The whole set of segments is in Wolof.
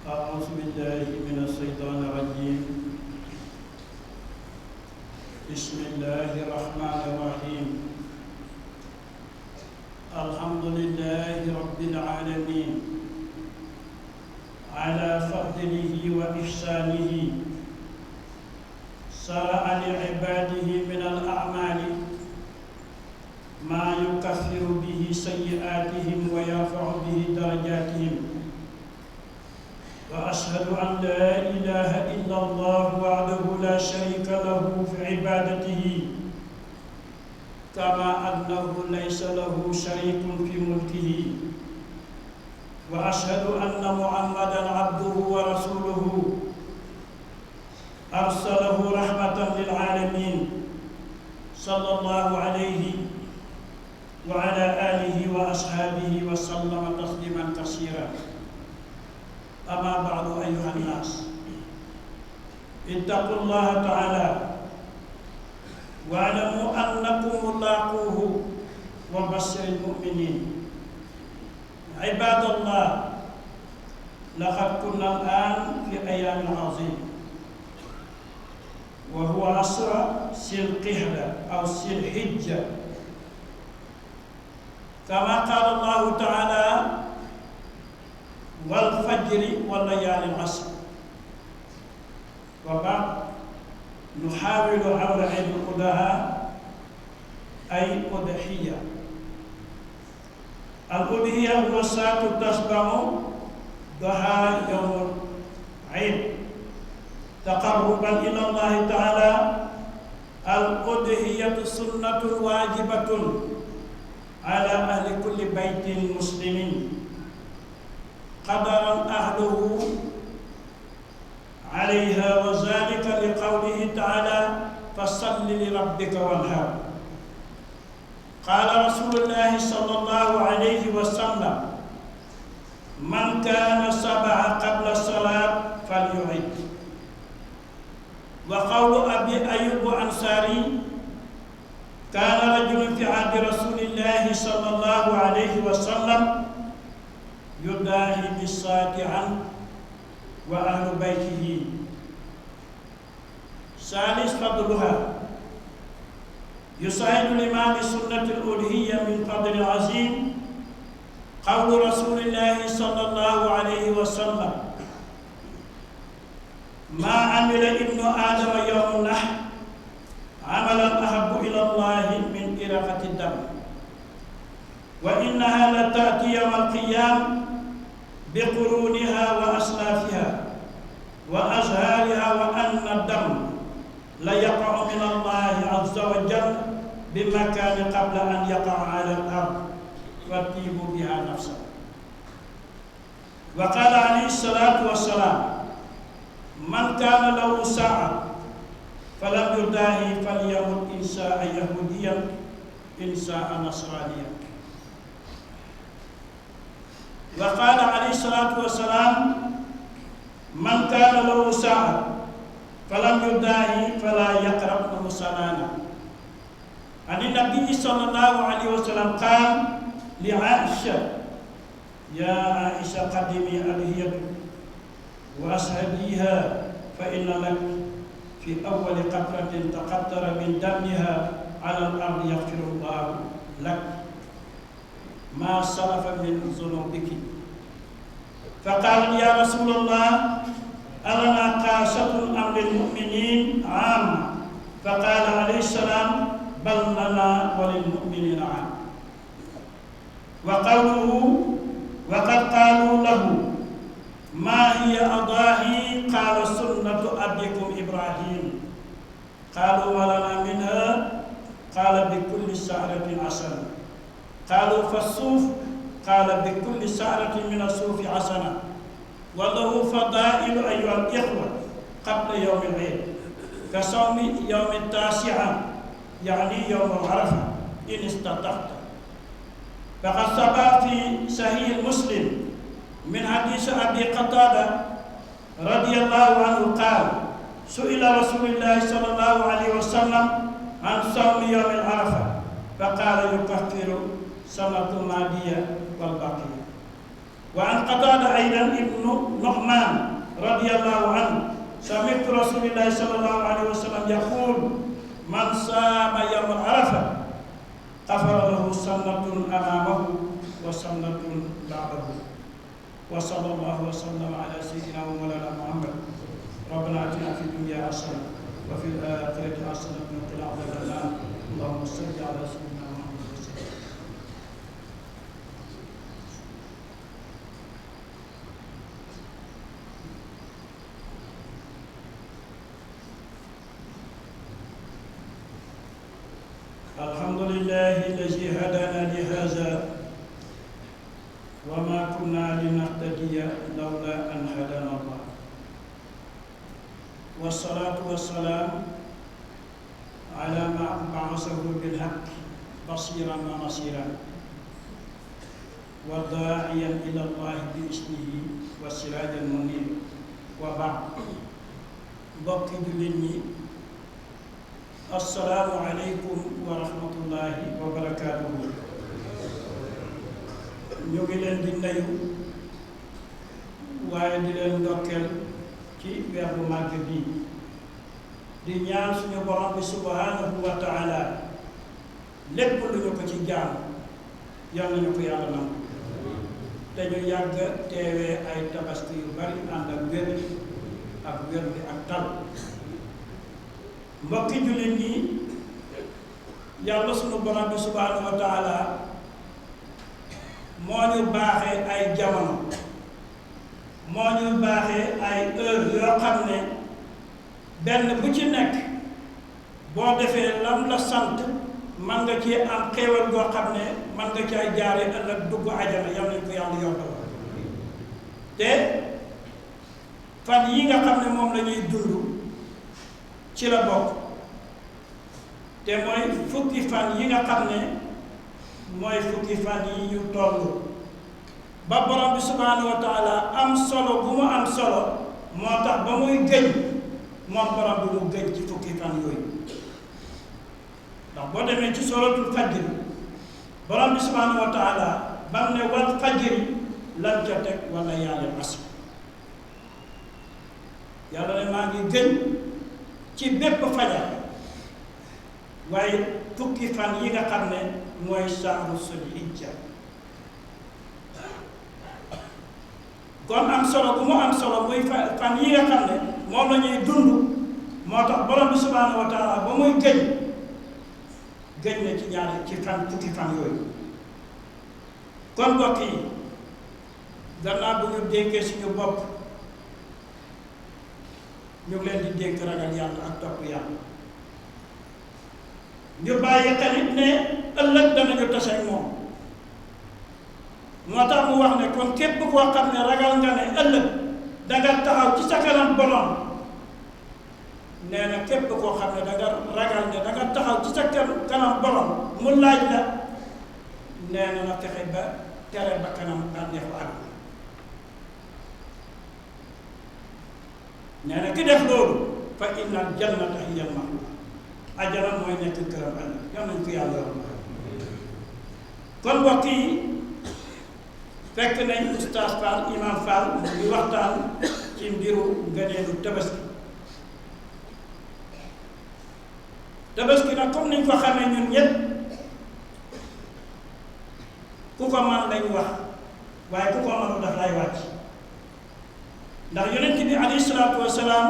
أعوذ بالله من الشيطان الرجيم. بسم الله الرحمن الرحيم. الحمد لله رب العالمين على فضله وإحسانه شرع لعباده من الأعمال ما يكفر به سيئاتهم ويرفع به درجاتهم، وأشهد أن لا إله إلا الله وحده لا شريك له في عبادته، كما أنه ليس له شريك في ملكه، وأشهد أن محمدا عبده ورسوله أرسله رحمة للعالمين، صلى الله عليه وعلى آله وأصحابه وسلم تسليما كثيرا. أما بعد أيها الناس، اتقوا الله تعالى واعلموا أنكم ملاقوه وبشر المؤمنين. عباد الله، لقد كنا الآن في أيام عظيمة، وهو عصر ذي القعدة أو ذي الحجة، كما قال الله تعالى: والفجر والليالي العشر. وبعد نحاول حول عيد الأضحى أي أضحية. الأضحية هو الشاة تشبع ضحى يوم العيد تقربا إلى الله تعالى. الأضحية سنة واجبة على أهل كل بيت مسلم قدر أهله عليها، وذلك لقوله تعالى: فصل لربك وانحر. قال رسول الله صلى الله عليه وسلم: من كان سبع قبل الصلاة فليعد. وقول أبي أيوب الأنصاري: كان رجل في عهد رسول الله صلى الله عليه وسلم يداهي بالصلاة عنه وأهل بيته. ثالث فضلها: يشاهد الإمام سنة الأضحية من فضل عظيم قول رسول الله صلى الله عليه وسلم: ما عمل ابن آدم يوم النحر عملا أحب إلى الله من إراقة الدم، وإنها لتأتي يوم القيامة بقرونها وأصنافها وأزهارها، وأن الدم ليقع من الله عز وجل بمكان قبل أن يقع على الأرض وتطيب بها نفسه. وقال عليه الصلاة والسلام: من كان له ساعة فلم يداهي فليمت إن شاء يهوديا إن شاء نصرانيا. وقال عليه الصلاة والسلام: من كان له ساعة فلم يداهي فلا يقرب مصلانا. عن النبي صلى الله عليه وسلم قال لعائشة: يا عائشة قدمي أضحيتك وأشهديها، فإن لك في أول قطرة تقطر من دمها على الأرض يغفر الله لك ما سلف من ذنوبك. فقال: يا رسول الله، ألنا قاصة أم للمؤمنين عامة؟ فقال عليه السلام: بل لنا وللمؤمنين عامة. وقوله: وقد قالوا له: ما هي أضاحي؟ قال: سنة أبيكم إبراهيم. قالوا: ولنا منها؟ قال: بكل شعرة حسنة. قالوا: فالصوف؟ قال: بكل شعرة من الصوف حسنة. وله فضائل أيها الإخوة قبل يوم العيد، كصوم يوم التاسعة يعني يوم عرفة إن استطعت. فقد ثبت في صحيح مسلم من حديث أبي قتادة رضي الله عنه قال: سئل رسول الله صلى الله عليه وسلم عن صوم يوم العرفة، فقال: يكفر سنة ماضية والباقية. وعن قتادة أيضا ابن نعمان رضي الله عنه سمعت رسول الله صلى الله عليه وسلم يقول من صام يوم عرفة غفر له سنة أمامه وسنة بعده وصلى الله وسلم على سيدنا ومولانا محمد ربنا آتنا في الدنيا حسنة وفي الآخرة حسنة وقنا عذاب النار اللهم صل على سيدنا محمد وسلم. الحمد لله الذي هدانا لهذا وما كنا لنهتدي لولا أن هدانا الله والصلاة والسلام على ما بعثه بالحق بصيرا ونصيرا وداعيا إلى الله بإذنه وسراجا منيرا وبعد mbokk jullit ñi assalaamu aleykum wa rahmatullahi wa barakaatuhu. ñu ngi leen di nuyu waaye di leen ndokkeel ci weer bu màgg bii di ñaan suñu borom bi subhanahu wa taala lépp lu ñu ko ci jaam yal nañu ko yàlla nangu te ñu yàgg teewee ay tabaski yu bari ànd ak wér bi ak tal. mbokki jullit ñi yàlla suñu borom bi subhanahu wa taala moo ñu baaxee ay jamono moo ñu baaxee ay heure yoo xam ne benn bu ci nekk boo defee lam la sant man nga ci am xéewal goo xam ne man nga ci ay jaare ëllëg dugg ajana yal nañ ko yàlla yombal te fan yi nga xam ne moom la ñuy dund ci la bokk te mooy fukki fan yi nga xam ne mooy fukki fan yi ñu toll ba borom bi subhanahu wa taala am solo bu mu am solo moo tax ba muy gëj moom borom bi mu gëj ci fukki fan yooyu ndax boo demee ci suratul fajr borom bi subhanahu wa taala bam ne wal fajri lan ca teg wala yàlla asr yàlla ne maa ngi gëj ci bépp fajar waaye fukki fan yi nga xam ne mooy saaru Zulhijja kon am solo bu mu am solo muy fan yi nga xam ne moom la ñuy dund moo tax borom bi subhanahu wa taala ba muy gëj na ci ñaari ci fan fukki fan yooyu. kon mbokk yi gannaaw bu ñu dénkee suñu bopp ñu ngi leen di dénk ragal yàlla ak topp yàlla ñu bàyyi xelit ne ëllëg danañu tase ak moom moo tax mu wax ne kon képp koo xam ne ragal nga ne ëllëg danga taxaw ci sa kanam borom nee na képp koo xam ne danga ragal ne danga taxaw ci sa kanam borom mu laaj la nee na na fexe ba tere ba kanam bànneexu àdduna nee na ki def loolu fa inna al jannata hiya al ma'wa ajana mooy nekk këram ëllëg yal nañ ko yàlla kon mbokk yi fekk nañ oustaz Fall imam Fall di waxtaan ci mbiru ngëneelu tabaski nag comme niñ ko xamee ñun ñëpp ku ko man lañ wax waaye ku ko mënul daf lay wàcc ndax yonent bi alayhi salaatu wasalaam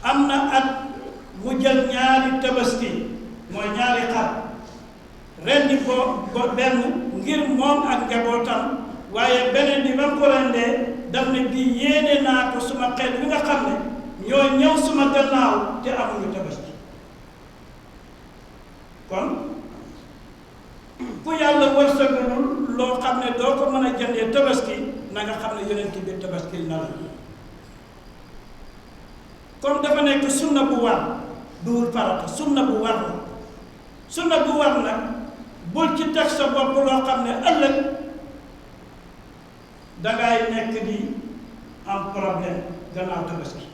am na at mu jël ñaari tabaski mooy ñaari xar rendi ko benn ngir moom ak njabootam waaye beneen bi ba mu ko rendee daf ne bii yéene naa ko suma xeet bi nga xam ne ñoo ñëw suma gannaaw te amuñu tabaski kon ku yàlla wërsëgalul loo xam ne doo ko mën a jëndee tabaski na nga xam ne yonent bi tabaski na la comme dafa nekk sunna bu war duwul farata sunna bu war la sunna bu war nag bul ci teg sa bopp loo xam ne ëllëg dangay nekk di am problème gannaaw tabaski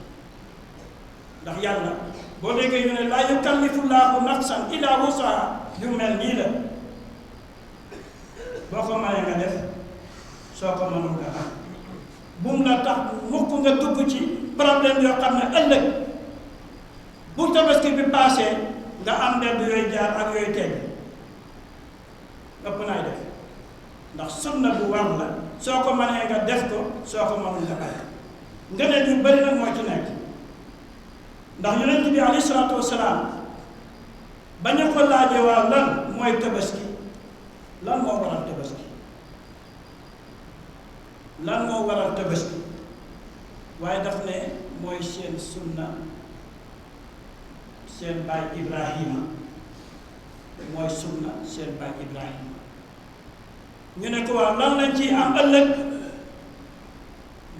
ndax yàlla boo déggee ñu ne laa yukallifu llaahu nafsan illaa wusahaa yu mel nii la boo ko mayee nga def soo ko mënul nga xam bum la tax mukk nga dugg ci problème yoo xam ne ëllëg bu tabaski bi passé nga am mbedd yooyu jaar ak yooyu teg ëpp naay def ndax sunna bu war la soo ko mënee nga def ko soo ko mënul nga bàyyi ngëneel yu bëri nag moo ci nekk ndax yonent bi alayhi salaatu wasalaam ba ñu ko laajee waaw lan mooy tabaski lan moo waral tabaski lan moo waral tabaski waaye daf ne mooy seen sunna seen baay Ibrahima mooy sunna seen baay Ibrahima ñu ne ko waaw lan lañ ciy am ëllëg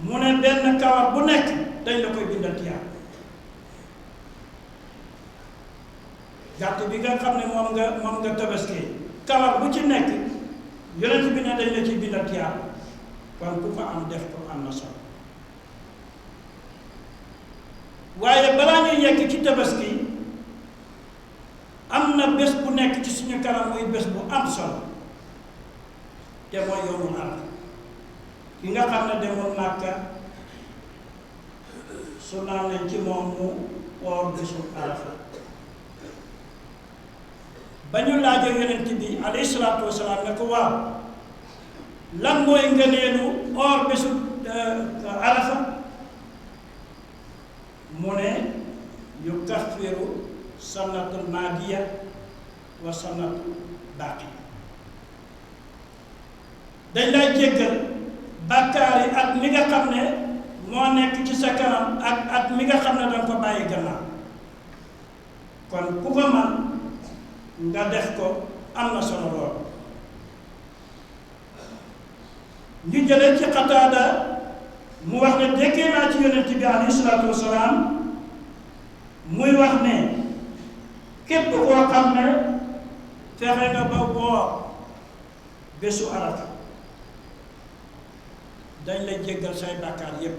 mu ne benn kawar bu nekk dañ la koy bindal tiyaab gàtt bi nga xam ne moom nga tabaski kawar bu ci nekk yonent bi ne dañ la ciy bindal tiyaab kon ku ko am def ko am na solo waaye balaa ñuy yegg ci tabaski am na bés bu nekk ci suñu kanam muy bés bu am solo te mooy yowmul Arafa ki nga xam ne demoon Màkka su naan nañ ci moom mu woor bésu Arafa ba ñu laajee yonent bi alayhi salaatu wasalaam ne ko waaw lan mooy ngëneelu woor bésu Arafa mu ne yukaffiru sannatul maadiya wa sannatul baaqi dañ lay jéggal bàkkaar yi at mi nga xam ne moo nekk ci sa kanam ak at mi nga xam ne danga ko bàyyi gannaaw kon ku ko man nga def ko am na solo lool ñu jëlee ci Qataada mu wax ne déggee naa ci yonent bi alayhi salaatu wasalaam muy wax ne képp koo xam ne fexe nga ba woor bésu Arafa dañ la jéggal say bàkkaar yépp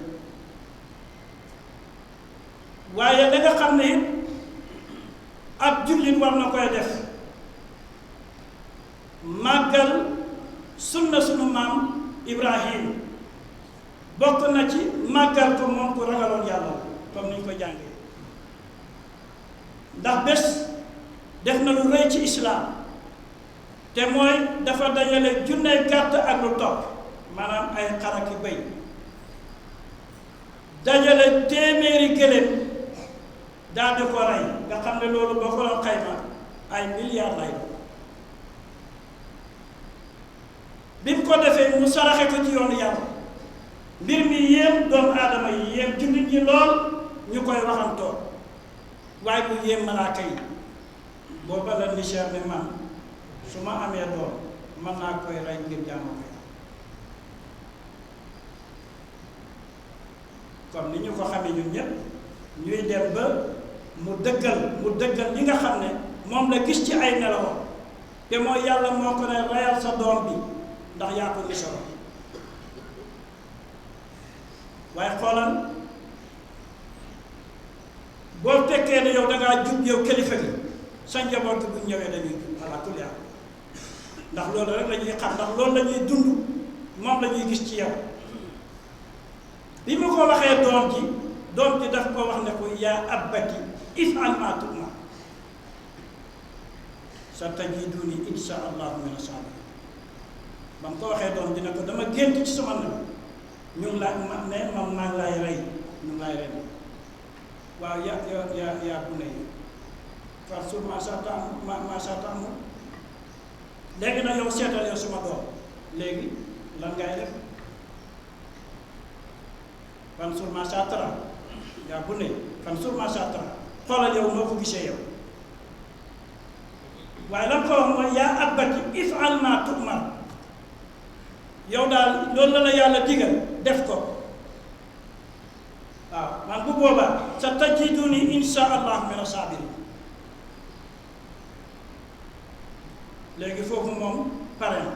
waaye da nga xam ne ab jullit war na koy def màggal sunna sunu maam Ibrahim bokk na ci màggal ko moom ku ragaloon yàlla comme niñ ko jàngee ndax bés def na lu rëy ci islaam te mooy dafa dajale junney gàtt ak lu topp maanaam ay xaraki bëy dajale téeméeri gëléem daal di ko rey nga xam ne loolu boo ko doon xayma ay milliards lay doon bi mu ko defee mu saraxe ko ci yoonu yàlla mbir mi yéem doomu aadama yi yéem jullit ñi lool ñu koy waxantoo waaye mu yéem malaaka yi booba la nicher ne man su ma amee doom mën naa koy rey ngir jaamu ko comme ni ñu ko xamee ñun ñëpp ñuy dem ba mu dëggal li nga xam ne moom la gis ci ay nelawam te mooy yàlla moo ko ne reyal sa doom bi ndax yaa ko gisoo waaye xoolal boo fekkee ne yow dangaa jub yow kilifa gi sa njaboot bu ñëwee dañuy jub ala kulli haal ndax loolu rek la ñuy xam ndax loolu la ñuy dund moom la ñuy gis ci yow bi mu ko waxee doom ji daf ko wax ne ko yaa abbati if'al maa tu'mar satajiduni insha allahu mina saabiriin ba mu ko waxee doom ji ne ko dama gént ci sama na ñu ngi laa ma ne man maa ngi lay rey ñu ngi lay rey waaw yaa bu ne farsu ma satan léegi nag yow seetal yow suma doom léegi lan ngay def fansur ma satan yaa bu ne fansur ma satan xoolal yow noo ko gisee yow waaye lan ko wax mooy yaa abbati if'al ma tu'mar yow daal loolu la la yàlla digal def ko waaw man bu boobaa sa tajiduni insha allah mina saabiriin léegi foofu moom pare na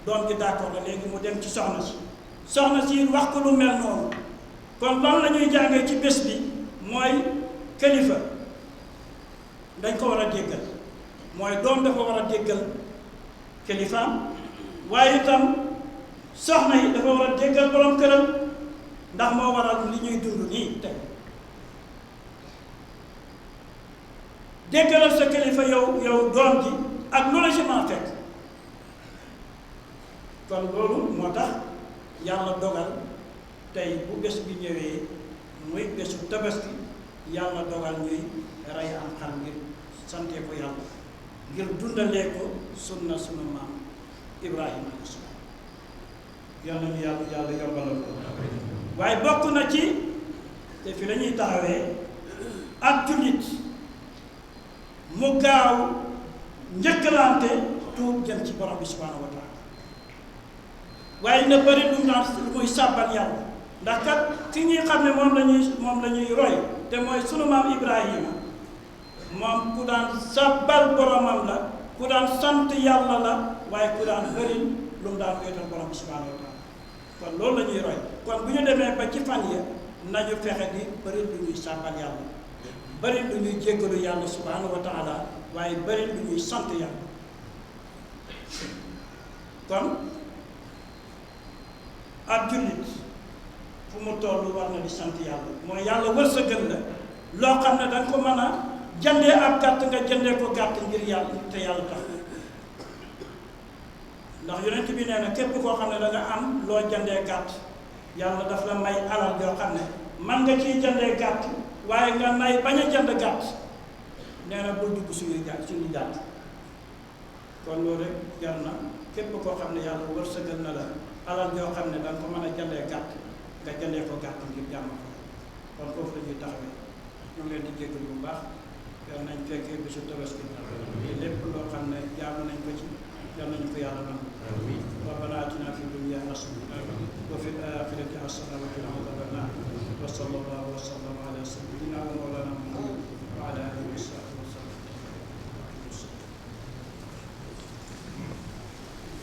doom ji d'accord la léegi mu dem ci soxna si wax ko lu mel noonu kon lan la ñuy jàngee ci bés bi mooy kilifa dañ ko war a déggal mooy doom dafa war a déggal kilifaam waaye itam soxna yi dafa war a déggal borom këram ndax moo waral li ñuy dund nii tey déggalal sa kilifa yow doom ji ak lu la ci mën a fekk kon loolu moo tax yàlla dogal tey bu bés bi ñëwee muy bésu tabaski yàlla dogal ñuy rey am xar ngir sante ko yàlla ngir dundalee ko sunna sunu maam Ibrahima alayhi salaam yàlla ñu yàlla yombalal ko waaye bokk na ci te fi la ñuy taxawee ak jullit mu gaaw njëkkalante tuub jëm ci borom bi subhanahu wa taala waaye na bëri lu muy sàbbal yàlla ndax kat ki ñuy xam ne moom la ñuy roy te mooy sunu maam Ibrahima moom ku daan sàbbal boromam la ku daan sant yàlla la waaye ku daan bëri lu mu daan wéetal borom bi subhanahu wa taala kon loolu la ñuy roy kon bu ñu demee ba ci fan ya nañu fexe di bëri lu ñuy sàbbal yàlla bëri lu ñuy jéggalu yàlla subhanahu wa taala waaye bëri lu ñuy sant yàlla kon ak jullit fu mu toll war na di sant yàlla mooy yàlla wërsëgal la loo xam ne danga ko mën a jëndee ab gàtt nga jëndee ko gàtt ngir yàlla te yàlla tax ndax yonent bi nee na képp koo xam ne da nga am loo jëndee gàtt yàlla daf la may alal yoo xam ne man nga ciy jëndee gàtt waaye nga may bañ a jënd gàtt nee na bul dugg suñu gàtt kon loolu rek jar na képp koo xam ne yàlla wërsëgal na la alal yoo xam ne da nga ko mën a jëndee gàtt nga jëndee ko gàtt ngir jàmm ko kon foofu la ñuy taxawee ñu ngi leen di jéggal bu baax yal nañ fekkee bisu tabaski lépp loo xam ne jaamu nañ ko ci yal nañu ko yàlla nangu rabbana atina fi dunya hasanatan wa fil akhirati hasanatan wa qina adhaban nar wa sallallahu wa sallam ala sayyidina wa mawlana